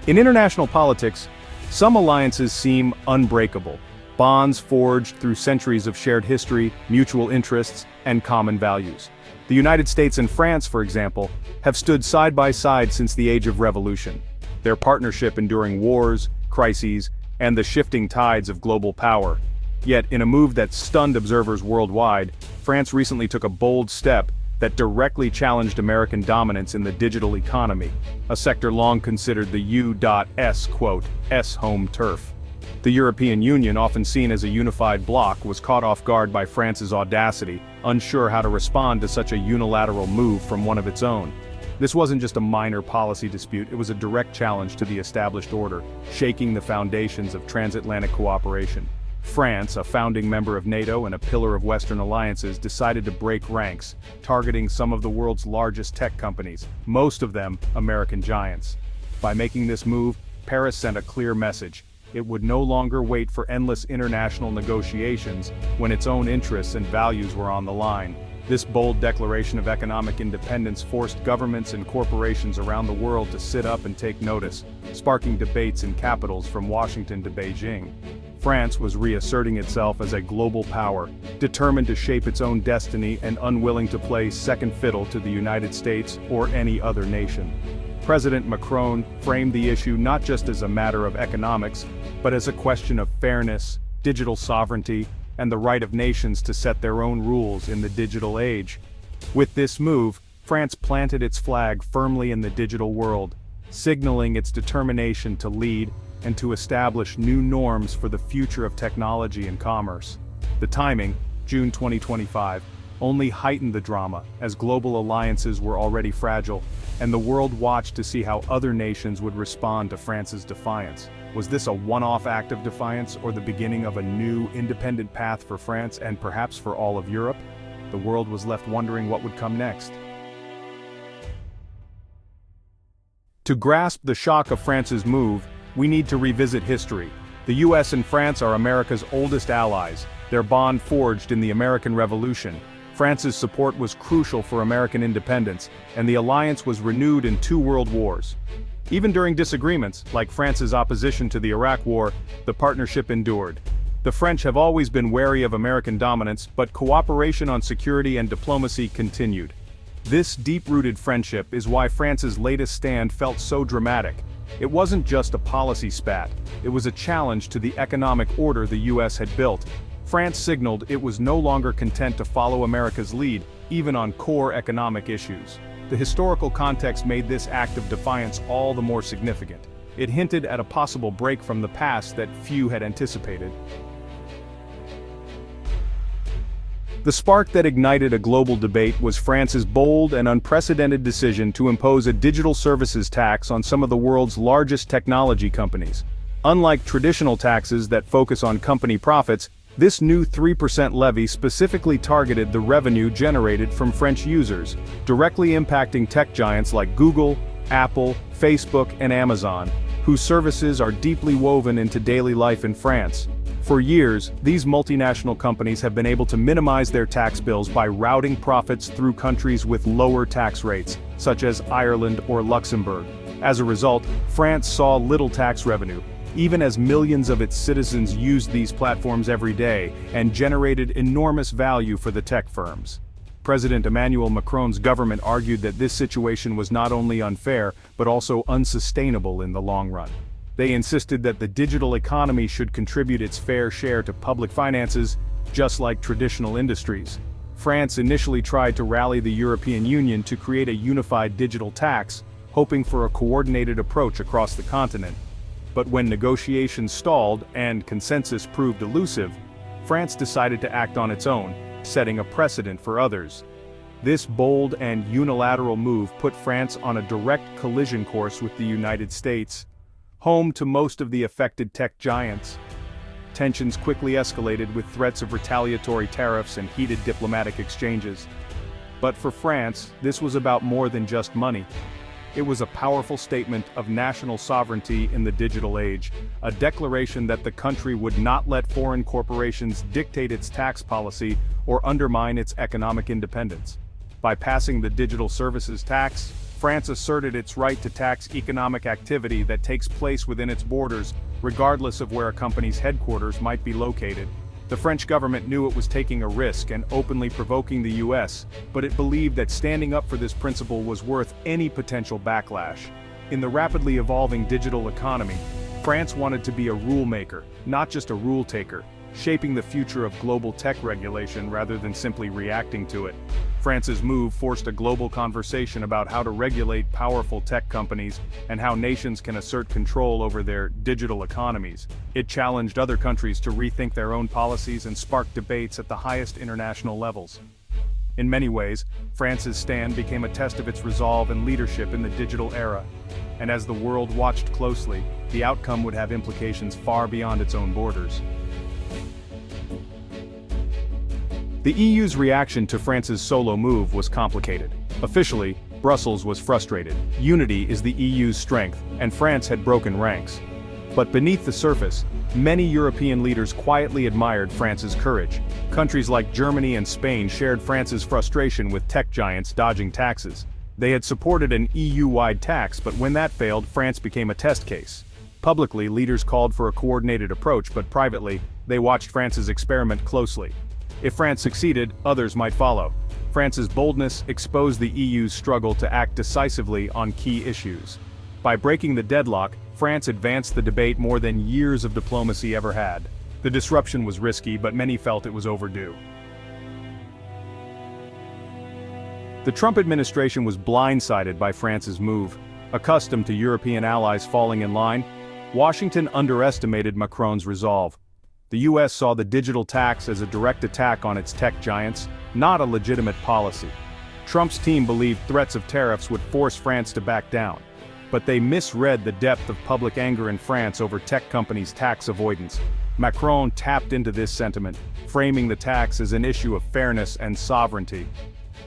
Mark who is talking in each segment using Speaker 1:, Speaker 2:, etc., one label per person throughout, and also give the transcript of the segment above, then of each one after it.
Speaker 1: In international politics, some alliances seem unbreakable. Bonds forged through centuries of shared history, mutual interests, and common values. The United States and France, for example, have stood side by side since the Age of Revolution. Their partnership enduring wars, crises, and the shifting tides of global power. Yet, in a move that stunned observers worldwide, France recently took a bold step that directly challenged American dominance in the digital economy, a sector long considered the U.S. home turf. The European Union, often seen as a unified bloc, was caught off guard by France's audacity, unsure how to respond to such a unilateral move from one of its own. This wasn't just a minor policy dispute, it was a direct challenge to the established order, shaking the foundations of transatlantic cooperation. France, a founding member of NATO and a pillar of Western alliances, decided to break ranks, targeting some of the world's largest tech companies, most of them American giants. By making this move, Paris sent a clear message. It would no longer wait for endless international negotiations when its own interests and values were on the line. This bold declaration of economic independence forced governments and corporations around the world to sit up and take notice, sparking debates in capitals from Washington to Beijing. France was reasserting itself as a global power, determined to shape its own destiny and unwilling to play second fiddle to the United States or any other nation. President Macron framed the issue not just as a matter of economics, but as a question of fairness, digital sovereignty, and the right of nations to set their own rules in the digital age. With this move, France planted its flag firmly in the digital world, signaling its determination to lead and to establish new norms for the future of technology and commerce. The timing, June 2025, only heightened the drama, as global alliances were already fragile, and the world watched to see how other nations would respond to France's defiance. Was this a one-off act of defiance, or the beginning of a new, independent path for France and perhaps for all of Europe? The world was left wondering what would come next. To grasp the shock of France's move, we need to revisit history. The US and France are America's oldest allies, their bond forged in the American Revolution. France's support was crucial for American independence, and the alliance was renewed in 2 world wars. Even during disagreements, like France's opposition to the Iraq War, the partnership endured. The French have always been wary of American dominance, but cooperation on security and diplomacy continued. This deep-rooted friendship is why France's latest stand felt so dramatic. It wasn't just a policy spat, it was a challenge to the economic order the US had built. France signaled it was no longer content to follow America's lead, even on core economic issues. The historical context made this act of defiance all the more significant. It hinted at a possible break from the past that few had anticipated. The spark that ignited a global debate was France's bold and unprecedented decision to impose a digital services tax on some of the world's largest technology companies. Unlike traditional taxes that focus on company profits, this new 3% levy specifically targeted the revenue generated from French users, directly impacting tech giants like Google, Apple, Facebook, and Amazon, whose services are deeply woven into daily life in France. For years, these multinational companies have been able to minimize their tax bills by routing profits through countries with lower tax rates, such as Ireland or Luxembourg. As a result, France saw little tax revenue, even as millions of its citizens used these platforms every day and generated enormous value for the tech firms. President Emmanuel Macron's government argued that this situation was not only unfair, but also unsustainable in the long run. They insisted that the digital economy should contribute its fair share to public finances, just like traditional industries. France initially tried to rally the European Union to create a unified digital tax, hoping for a coordinated approach across the continent. But when negotiations stalled and consensus proved elusive, France decided to act on its own, setting a precedent for others. This bold and unilateral move put France on a direct collision course with the United States, home to most of the affected tech giants. Tensions quickly escalated with threats of retaliatory tariffs and heated diplomatic exchanges. But for France, this was about more than just money. It was a powerful statement of national sovereignty in the digital age, a declaration that the country would not let foreign corporations dictate its tax policy or undermine its economic independence. By passing the digital services tax, France asserted its right to tax economic activity that takes place within its borders, regardless of where a company's headquarters might be located. The French government knew it was taking a risk and openly provoking the US, but it believed that standing up for this principle was worth any potential backlash. In the rapidly evolving digital economy, France wanted to be a rule maker, not just a rule taker, shaping the future of global tech regulation rather than simply reacting to it. France's move forced a global conversation about how to regulate powerful tech companies and how nations can assert control over their digital economies. It challenged other countries to rethink their own policies and sparked debates at the highest international levels. In many ways, France's stand became a test of its resolve and leadership in the digital era. And as the world watched closely, the outcome would have implications far beyond its own borders. The EU's reaction to France's solo move was complicated. Officially, Brussels was frustrated. Unity is the EU's strength, and France had broken ranks. But beneath the surface, many European leaders quietly admired France's courage. Countries like Germany and Spain shared France's frustration with tech giants dodging taxes. They had supported an EU-wide tax, but when that failed, France became a test case. Publicly, leaders called for a coordinated approach, but privately, they watched France's experiment closely. If France succeeded, others might follow. France's boldness exposed the EU's struggle to act decisively on key issues. By breaking the deadlock, France advanced the debate more than years of diplomacy ever had. The disruption was risky, but many felt it was overdue. The Trump administration was blindsided by France's move. Accustomed to European allies falling in line, Washington underestimated Macron's resolve. The US saw the digital tax as a direct attack on its tech giants, not a legitimate policy. Trump's team believed threats of tariffs would force France to back down. But they misread the depth of public anger in France over tech companies' tax avoidance. Macron tapped into this sentiment, framing the tax as an issue of fairness and sovereignty.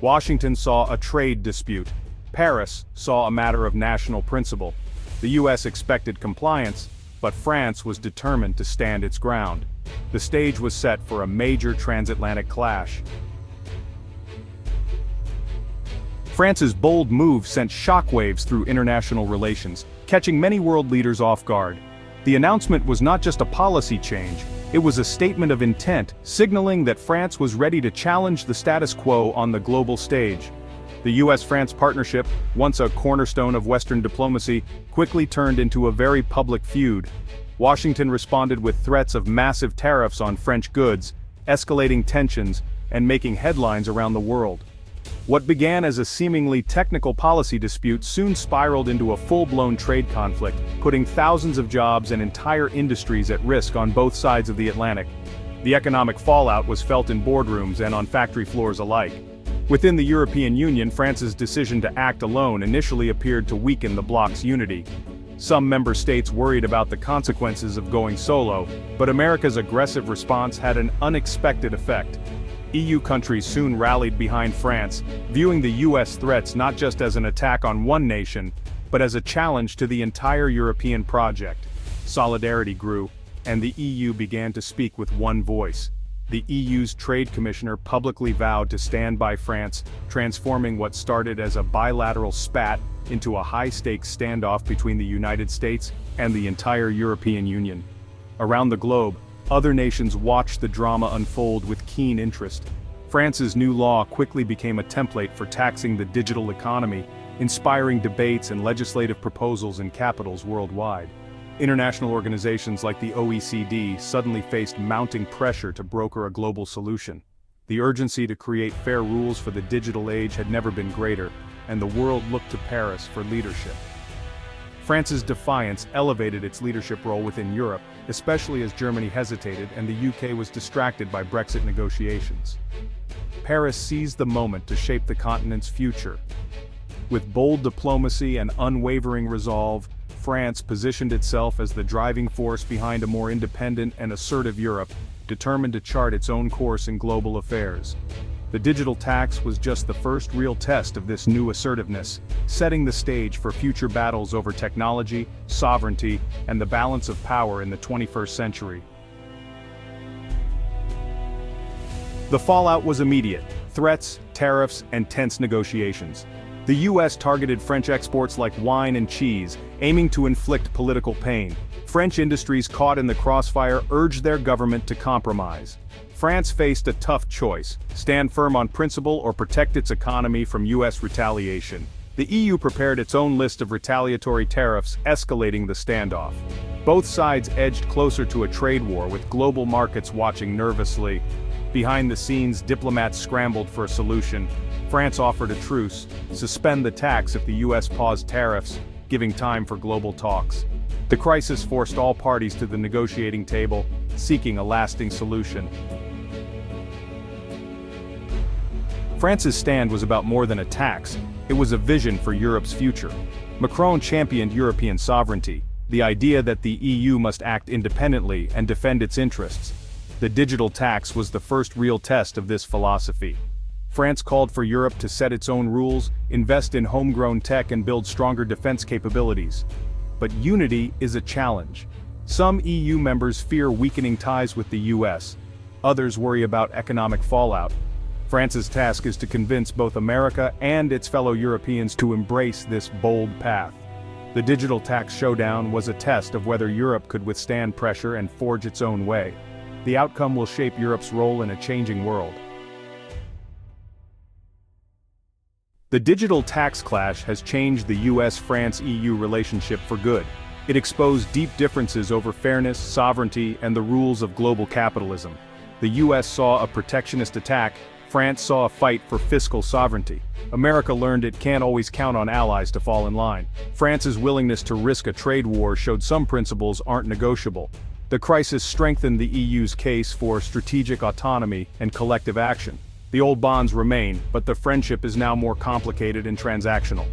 Speaker 1: Washington saw a trade dispute. Paris saw a matter of national principle. The US expected compliance, but France was determined to stand its ground. The stage was set for a major transatlantic clash. France's bold move sent shockwaves through international relations, catching many world leaders off guard. The announcement was not just a policy change, it was a statement of intent, signaling that France was ready to challenge the status quo on the global stage. The US-France partnership, once a cornerstone of Western diplomacy, quickly turned into a very public feud. Washington responded with threats of massive tariffs on French goods, escalating tensions, and making headlines around the world. What began as a seemingly technical policy dispute soon spiraled into a full-blown trade conflict, putting thousands of jobs and entire industries at risk on both sides of the Atlantic. The economic fallout was felt in boardrooms and on factory floors alike. Within the European Union, France's decision to act alone initially appeared to weaken the bloc's unity. Some member states worried about the consequences of going solo, but America's aggressive response had an unexpected effect. EU countries soon rallied behind France, viewing the US threats not just as an attack on one nation, but as a challenge to the entire European project. Solidarity grew, and the EU began to speak with one voice. The EU's trade commissioner publicly vowed to stand by France, transforming what started as a bilateral spat into a high-stakes standoff between the United States and the entire European Union. Around the globe, other nations watched the drama unfold with keen interest. France's new law quickly became a template for taxing the digital economy, inspiring debates and legislative proposals in capitals worldwide. International organizations like the OECD suddenly faced mounting pressure to broker a global solution. The urgency to create fair rules for the digital age had never been greater, and the world looked to Paris for leadership. France's defiance elevated its leadership role within Europe, especially as Germany hesitated and the UK was distracted by Brexit negotiations. Paris seized the moment to shape the continent's future. With bold diplomacy and unwavering resolve, France positioned itself as the driving force behind a more independent and assertive Europe, determined to chart its own course in global affairs. The digital tax was just the first real test of this new assertiveness, setting the stage for future battles over technology, sovereignty, and the balance of power in the 21st century. The fallout was immediate: threats, tariffs, and tense negotiations. The US targeted French exports like wine and cheese, aiming to inflict political pain. French industries caught in the crossfire urged their government to compromise. France faced a tough choice: stand firm on principle or protect its economy from US retaliation. The EU prepared its own list of retaliatory tariffs, escalating the standoff. Both sides edged closer to a trade war, with global markets watching nervously. Behind the scenes, diplomats scrambled for a solution. France offered a truce, suspend the tax if the US paused tariffs, giving time for global talks. The crisis forced all parties to the negotiating table, seeking a lasting solution. France's stand was about more than a tax, it was a vision for Europe's future. Macron championed European sovereignty, the idea that the EU must act independently and defend its interests. The digital tax was the first real test of this philosophy. France called for Europe to set its own rules, invest in homegrown tech and build stronger defense capabilities. But unity is a challenge. Some EU members fear weakening ties with the US. Others worry about economic fallout. France's task is to convince both America and its fellow Europeans to embrace this bold path. The digital tax showdown was a test of whether Europe could withstand pressure and forge its own way. The outcome will shape Europe's role in a changing world. The digital tax clash has changed the US-France-EU relationship for good. It exposed deep differences over fairness, sovereignty, and the rules of global capitalism. The US saw a protectionist attack, France saw a fight for fiscal sovereignty. America learned it can't always count on allies to fall in line. France's willingness to risk a trade war showed some principles aren't negotiable. The crisis strengthened the EU's case for strategic autonomy and collective action. The old bonds remain, but the friendship is now more complicated and transactional.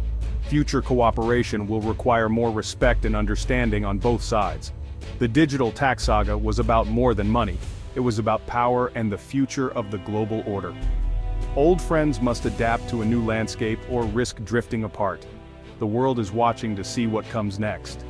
Speaker 1: Future cooperation will require more respect and understanding on both sides. The digital tax saga was about more than money. It was about power and the future of the global order. Old friends must adapt to a new landscape or risk drifting apart. The world is watching to see what comes next.